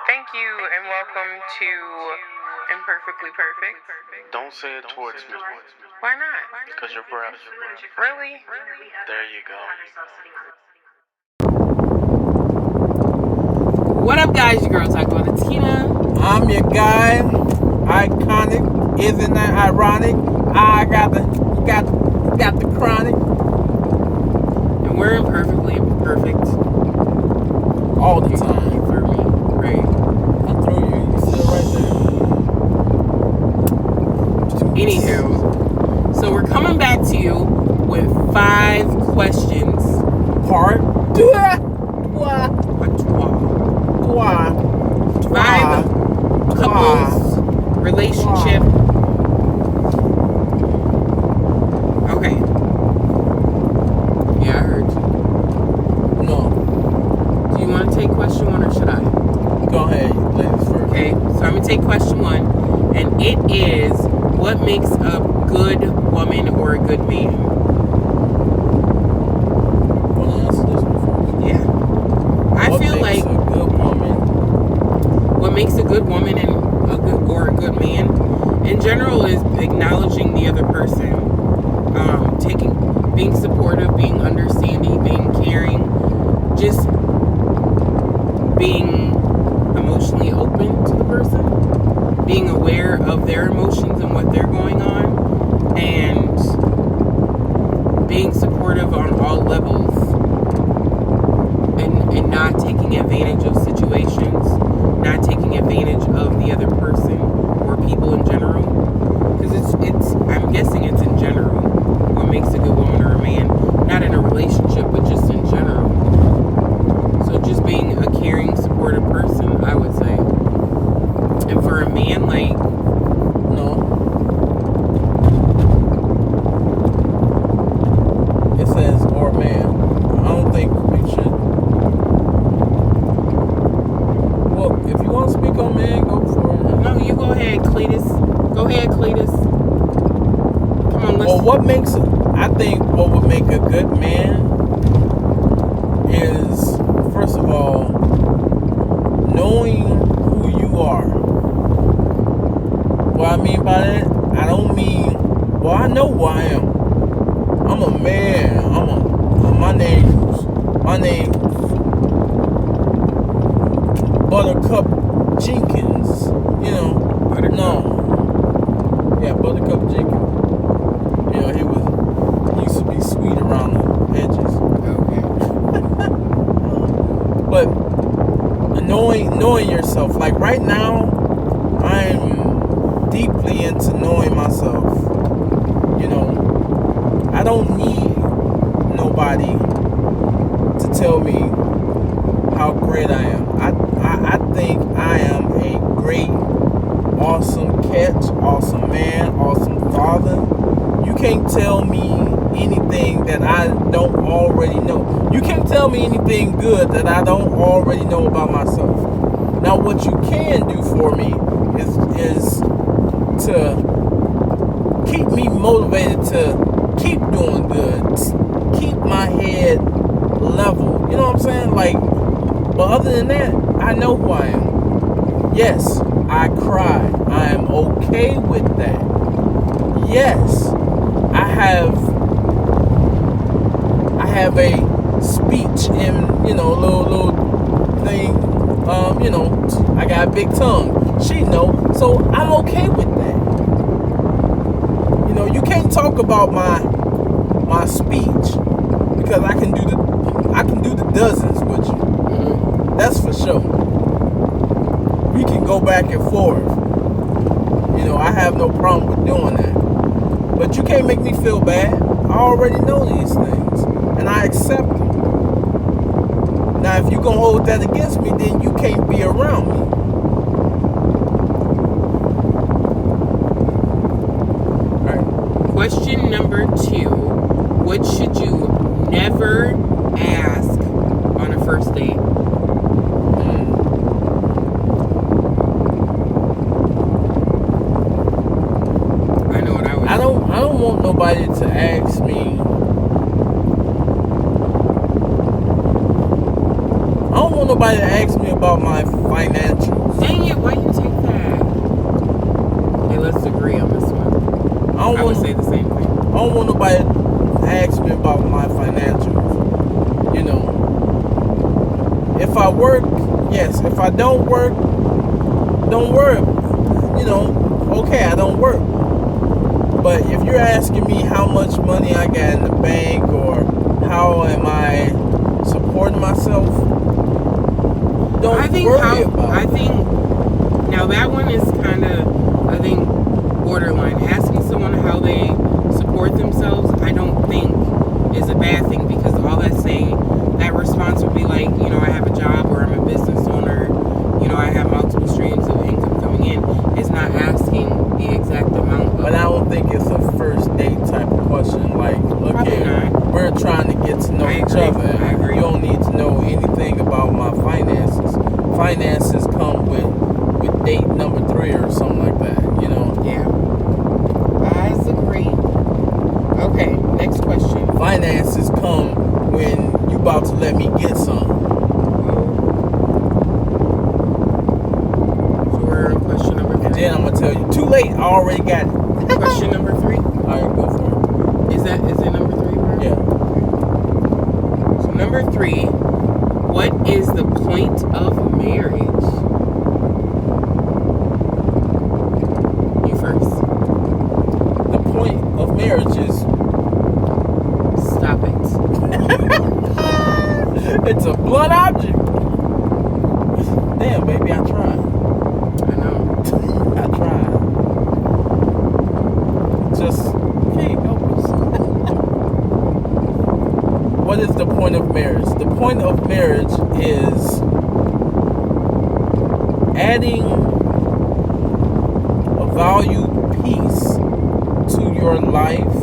Thank you and welcome to Imperfectly Perfect. Don't say it towards me. Why not? Because you're breath. Really? There you go. What up, guys? Your girl Talkaboutitakinah. I'm your guy. Iconic. Isn't that ironic? I got the chronic. And we're imperfectly perfect. All the time. You threw me. Right. I threw you. You still right there. Anywho, so we're coming back to you with 5 questions. Part 2. Why? 5 couples relationship. Okay. Yeah, I heard you. No. Do you want to take question 1 or should I? Go ahead, ladies first. Okay, so I'm going to take question 1, and it is, what makes a good woman or a good man? Want to answer this one first? Yeah. I feel like a good woman? what makes a good woman and a good man in general is acknowledging the other person, being supportive, being understanding, being caring, just being emotionally open to the person, being aware of their emotions and what they're going on, and being supportive on all levels, and not taking advantage of situations, not taking advantage of the other person or people in general, because it's I'm guessing it's in general what makes a good woman or a man, not in a relationship but just in general. So just being a caring, supportive person, I would say. And for a man, like, No. It says or man. I don't think we should. Well, if you want to speak on man, go for it. no, you go ahead, Cletus. Go ahead, Cletus. Come on, let's. Well, I think what would make a good man is, first of all, knowing who you are. What I mean by that, I don't mean, well, I know who I am. I'm a man. My name's Buttercup Jenkins. You know, Buttercup Jenkins. You know, he used to be sweet around the edges. But knowing yourself, like right now, I'm deeply into knowing myself. You know, I don't need nobody to tell me how great I am. I think I am a great, awesome catch, awesome man, awesome father. You can't tell me anything that I don't already know. You can't tell me anything good that I don't already know about myself. Now, what you can do for me is to keep me motivated to keep doing good, keep my head level. You know what I'm saying? Like, but other than that, I know who I am. Yes, I cry. I am okay with that. Yes, I have a speech in, little thing. I got a big tongue. She know, so I'm okay with that. You can't talk about my speech because I can do the dozens with you. That's for sure. We can go back and forth. I have no problem with doing that. But you can't make me feel bad. I already know these things. And I accept them. Now, if you're going to hold that against me, then you can't be around me. All right. Question number 2. What should you never ask on a first date? I know what I would. I don't want nobody to ask me. I don't want nobody to ask me about my don't want nobody to ask me about my financials. You know, if I work, yes. If I don't work, don't work. You know, okay, I don't work. But if you're asking me how much money I got in the bank or how am I supporting myself, don't worry about it. I think now that one is kind of, I think, borderline. Asking someone how they support themselves, I don't think is a bad thing, because all that's saying, that response would be like, you know, I have a job or I'm a business owner, you know, I have multiple streams of income coming in. It's not asking the exact amount. But I don't think it's a first date type of question. Like, look here, we're trying to get to know each other. I agree. You don't need to know anything about my finances. Finances come with date number 3 or something like that, you know? Yeah. I agree. Okay, next question. Finances come when you about to let me get some. So we're on question number 3. And then I'm going to tell you, too late, I already got it. Question number 3? Alright, go for it. Is it number 3, bro? Yeah. So number 3, what is the point of marriage? You first. The point of marriage is... Stop it. It's a blunt object. Damn, baby, I tried. I know. I tried. Just can't help us. What is the point of marriage? The point of marriage is adding a valued piece to your life,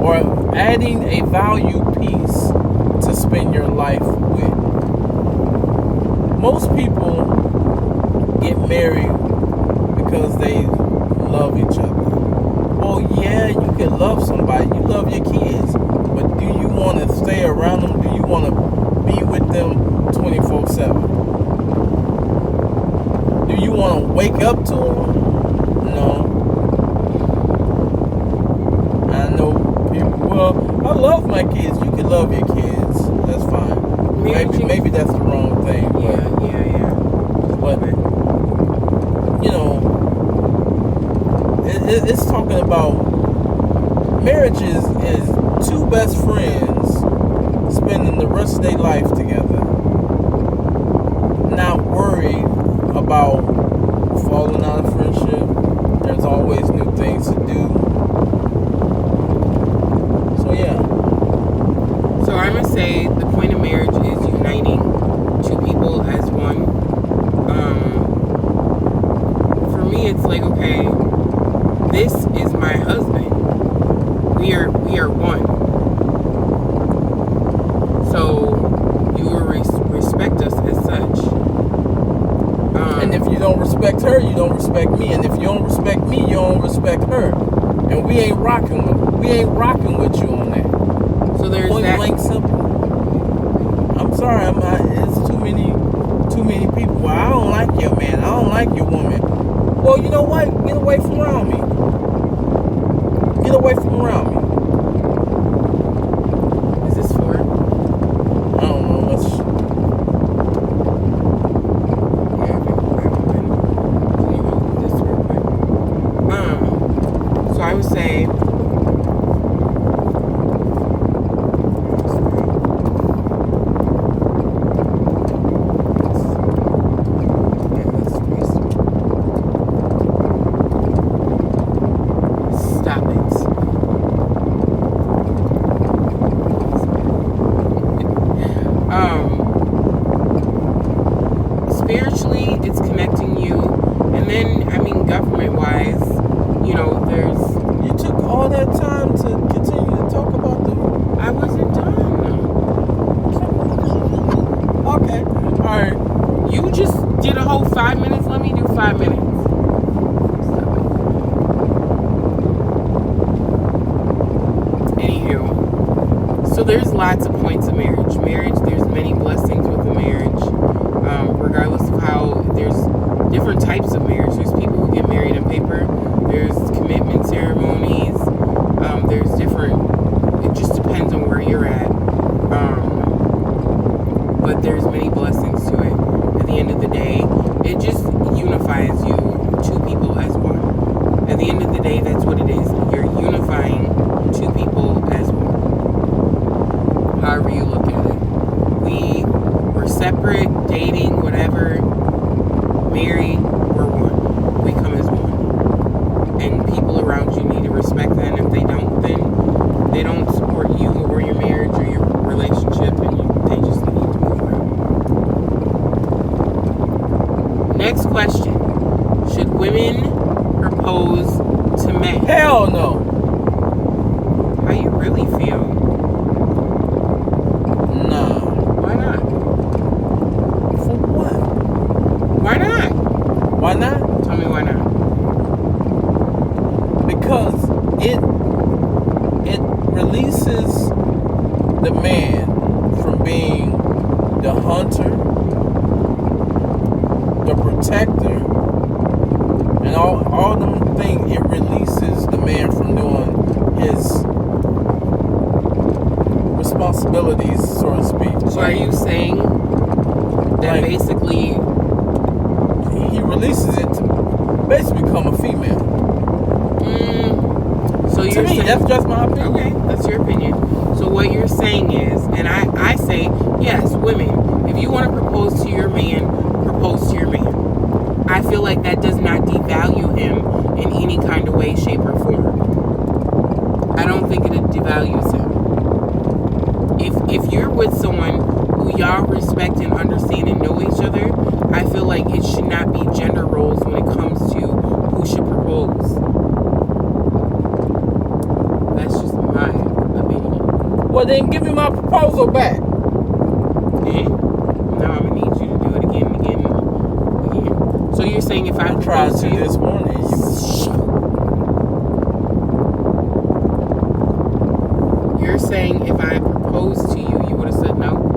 or adding a valued piece to spend your life with. Most people get married because they love each other. Well, yeah, you can love somebody. You love your kids. But do you want to stay around them? Do you want to be with them 24/7? Do you want to wake up to them? No. I know people, well, I love my kids. You can love your kids. That's fine. Maybe that's the wrong thing. Yeah. But, you know, it's talking about marriage is two best friends spending the rest of their life together, not worried about falling out of friendship. There's always new things to do. So yeah. So I'm going to say the point of marriage is uniting two people as one. For me, it's like, okay, this is my husband. We are one. So you will respect us as such. And if you don't respect her, you don't respect me. And if you don't respect me, you don't respect her. And we ain't rocking with you on that. So there's Point that. blank simple. I'm sorry, it's too many people. Well, I don't like your man. I don't like your woman. Well, you know what? Get away from around me. Get away from around me. Is this for? I don't know. Let's. Yeah, can you hold this real quick? So I would say. Stop it. Spiritually, it's connecting you, and then, I mean, government-wise, you know, there's. You took all that time to continue to talk about the. I wasn't done. Okay. All right. You just did a whole 5 minutes. Let me do 5 minutes. Anywho, so there's lots of points of marriage. There's many blessings with the marriage. Regardless of how, there's different types of marriage. There's people who get married on paper. There's commitment ceremonies. There's different, it just depends on where you're at. But there's many blessings to it. At the end of the day, it just unifies you, two people as one. At the end of the day, that's what it is. You're unifying two people as one. However you look at it. We were separate, dating, whatever, married, we're one. We come as one. And people around you need to respect that. And if they don't, then they don't support you or your marriage or your relationship, and they just need to move around. Next question. Should women propose to men? Hell no. How you really feel? Nah. Why not? For what? Why not? Why not? Tell me why not. Because it releases the man from being the hunter, the protector, and all them things. It releases the man from doing his responsibilities, so to speak. So are you saying that Like- basically He releases it to basically become a female. so To you're me, saying, that's just my opinion. okay, that's your opinion. So what you're saying is, and I say, yes, women, if you want to propose to your man, propose to your man. I feel like that does not devalue him in any kind of way, shape, or form. I don't think it devalues him. If you're with someone who y'all respect and understand and know each other, I feel like it should not be gender roles when it comes to who should propose. That's just my opinion. Well, then give me my proposal back. And now I'm gonna need you to do it again and again and again. So you're saying if I I tried propose to to you, this morning. you're saying if I proposed to you, you would have said no?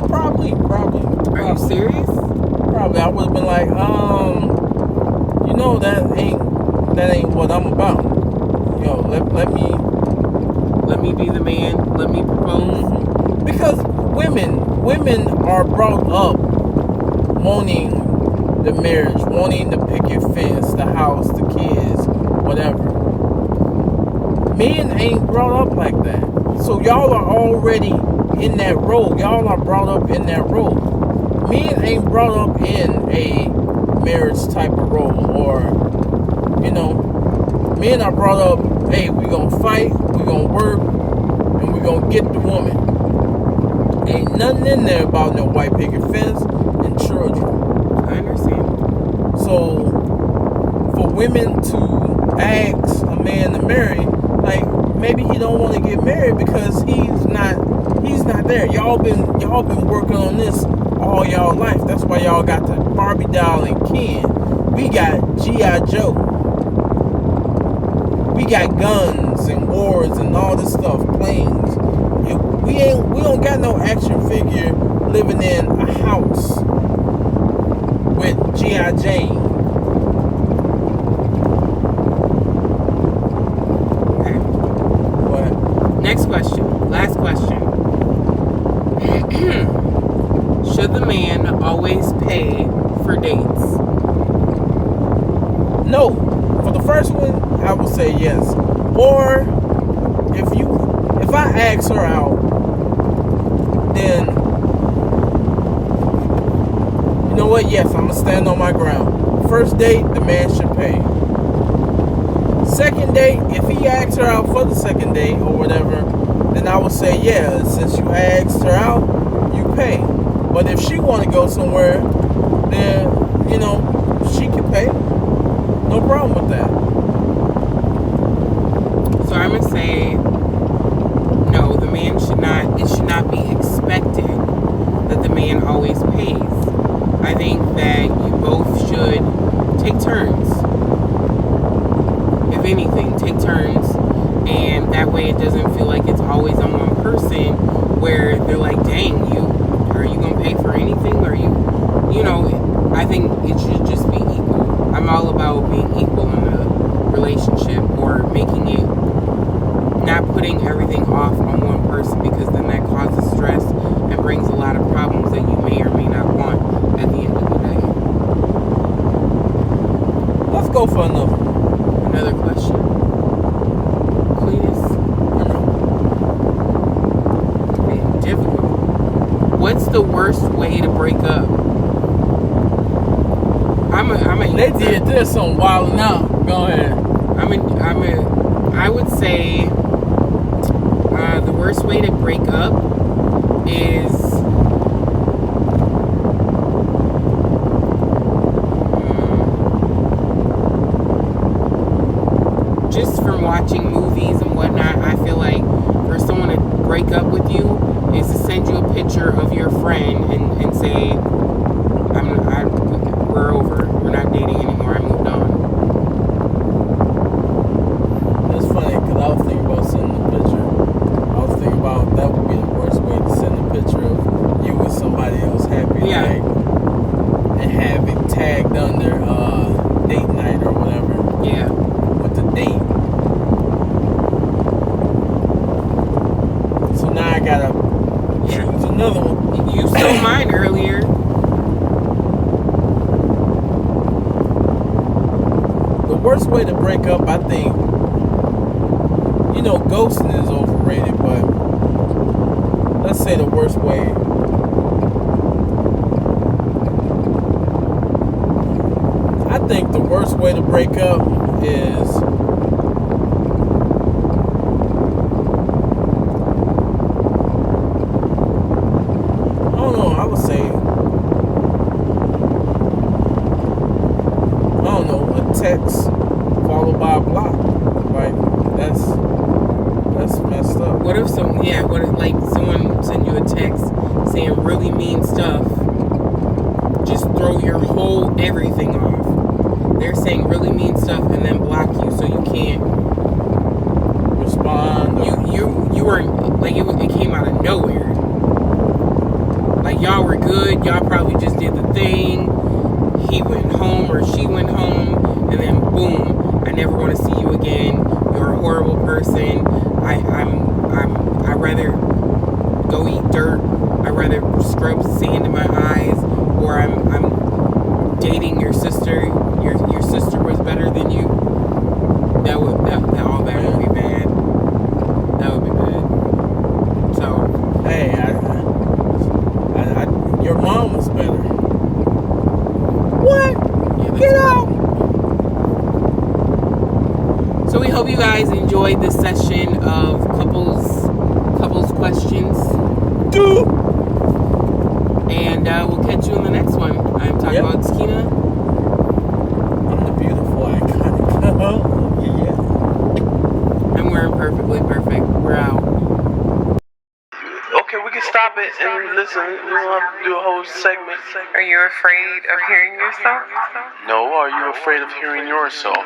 Probably. Are you serious? Probably. I would have been like, that ain't what I'm about. Let me be the man. Let me propose. Because women are brought up wanting the marriage, wanting the picket fence, the house, the kids, whatever. Men ain't brought up like that. So y'all are already in that role. Y'all are brought up in that role. Men ain't brought up in a marriage type of role, or men are brought up, hey, we gonna fight, we gonna work, and we gonna get the woman. Ain't nothing in there about no white picket fence and children. I understand. So for women to ask a man to marry, like, maybe he don't want to get married because he's not there. Y'all been working on this all y'all life. That's why y'all got the Barbie doll and Ken. We got G.I. Joe. We got guns and wars and all this stuff, planes. We don't got no action figure living in a house with G.I. Jane. Okay. But Next question. Last question. Should the man always pay for dates? no, for the first one, I would say yes. Or if I ask her out, then you know what? Yes, I'm gonna stand on my ground. First date, the man should pay. Second date, if he asks her out for the second date or whatever, then I would say, yeah, since you asked her out, you pay. But if she want to go somewhere, then she can pay. No problem with that. So I'm gonna say no. The man should not. It should not be expected that the man always pays. I think that you both should take turns. If anything, take turns, and that way it doesn't feel like it's always on one person. Where they're like, "Dang, are you gonna pay for anything? Or you know." I think it should just be equal. I'm all about being equal in a relationship, or making it, not putting everything off on one person, because then that causes stress and brings a lot of problems that you may or may not want at the end of the day. Let's go for another question. Cletus? Okay, difficult. What's the worst way to break up? They did this on Wild Now. Go ahead. I would say the worst way to break up is just from watching movies and whatnot. I feel like for someone to break up with you is to send you a picture of your friend and say, we're over. We're not dating anymore. I moved on. It's funny because I was thinking about sending a picture. I was thinking about that would be the worst way to send a picture of you with somebody else happy, Yeah. like, and have it tagged under date night or whatever. Yeah. With the date. So now I gotta choose another one. You stole mine earlier. The worst way to break up, I think, ghosting is overrated, but let's say the worst way. I think the worst way to break up is I don't know, I would say a text followed by a block. Like that's messed up. What if someone send you a text saying really mean stuff, just throw your whole everything off. They're saying really mean stuff and then block you so you can't respond. You weren't, like, it came out of nowhere. Like, y'all were good, y'all probably just did the thing. He went home or she went home, and then boom, I never want to see you again. You're a horrible person. I'd rather go eat dirt. I'd rather scrub sand in my eyes, or I'm dating your sister. Your sister was better than you. That would be bad. That would be bad. So hey, your mom was better. What? Yeah, Get out! So we hope you guys enjoyed this session of couples questions. And we'll catch you in the next one. I'm Talkaboutitakinah. I'm the beautiful iconic. Yeah. And we're Imperfectly Perfect. We're out. Okay, we can stop it and listen. We don't have to do a whole segment. Are you afraid of hearing yourself? No, are you afraid of hearing yourself?